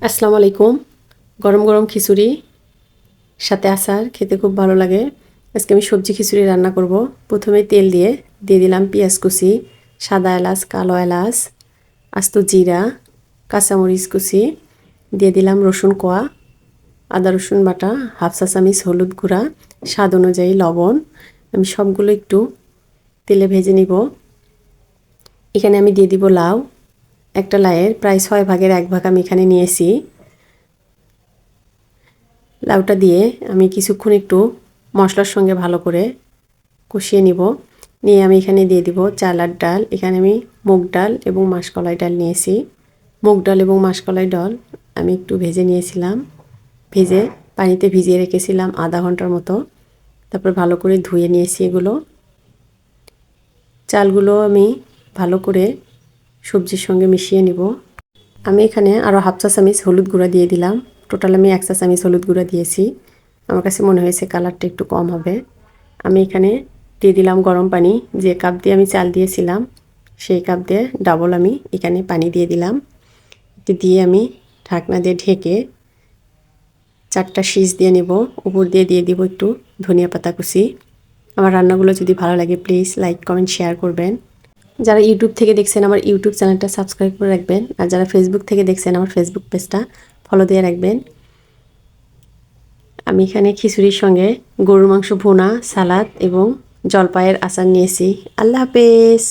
আসসালামু আলাইকুম। গরম গরম খিচুড়ি সাথে আচার খেতে খুব ভালো লাগে। আজকে আমি সবজি খিচুড়ি রান্না করব। প্রথমে তেল দিয়ে দিলাম পেঁয়াজ কুচি, সাদা এলাচ, কালো এলাচ, আস্ত জিরা, কাঁচামরিচ কুচি, দিয়ে দিলাম রসুন কোয়া, আদা রসুন বাটা, হাফ চা চামচ হলুদ গুঁড়া, স্বাদ অনুযায়ী লবণ। আমি সবগুলো একটু তেলে ভেজে নিব। এখানে আমি দিয়ে দিব লাউ। একটা লাউয়ের প্রায় 6 ভাগের 1 ভাগ আমি এখানে নিয়েছি। লাউটা দিয়ে আমি কিছুক্ষণ একটু মশলার সঙ্গে ভালো করে কষিয়ে নিব। নিয়ে আমি এখানে দিয়ে দিব চালার ডাল। এখানে আমি মুগ ডাল এবং মাসকলাই ডাল নিয়েছি। মুগ ডাল এবং মাসকলাই ডাল আমি একটু ভেজে নিয়েছিলাম। ভেজে পানিতে ভিজিয়ে রেখেছিলাম আধা ঘন্টার মতো। তারপর ভালো করে ধুয়ে নিয়েছি এগুলো। চালগুলো আমি ভালো করে সবজির সঙ্গে মিশিয়ে নিব। আমি এখানে আরও হাফ চা চামচ হলুদ গুঁড়া দিয়ে দিলাম। টোটাল আমি 1 চা চামচ হলুদ গুঁড়া দিয়েছি। আমার কাছে মনে হয়েছে কালারটা একটু কম হবে। আমি এখানে দিয়ে দিলাম গরম পানি। যে কাপ দিয়ে আমি চাল দিয়েছিলাম সেই কাপ দিয়ে ডাবল আমি এখানে পানি দিয়ে দিলাম। দিয়ে আমি ঢাকনা দিয়ে ঢেকে 4টা সিজ দিয়ে নেব। উপর দিয়ে দিব একটু ধনিয়া পাতা কুচি। আমার রান্নাগুলো যদি ভালো লাগে প্লিজ লাইক কমেন্ট শেয়ার করবেন। যারা ইউটিউব থেকে দেখছেন আমার ইউটিউব চ্যানেলটা সাবস্ক্রাইব করে রাখবেন। আর যারা ফেসবুক থেকে দেখছেন আমার ফেসবুক পেজটা ফলো দিয়ে রাখবেন। আমি এখানে খিচুড়ির সঙ্গে গরুর মাংস ভুনা, সালাদ এবং জলপাইয়ের আচার নিয়েছি। আল্লাহ হাফেজ।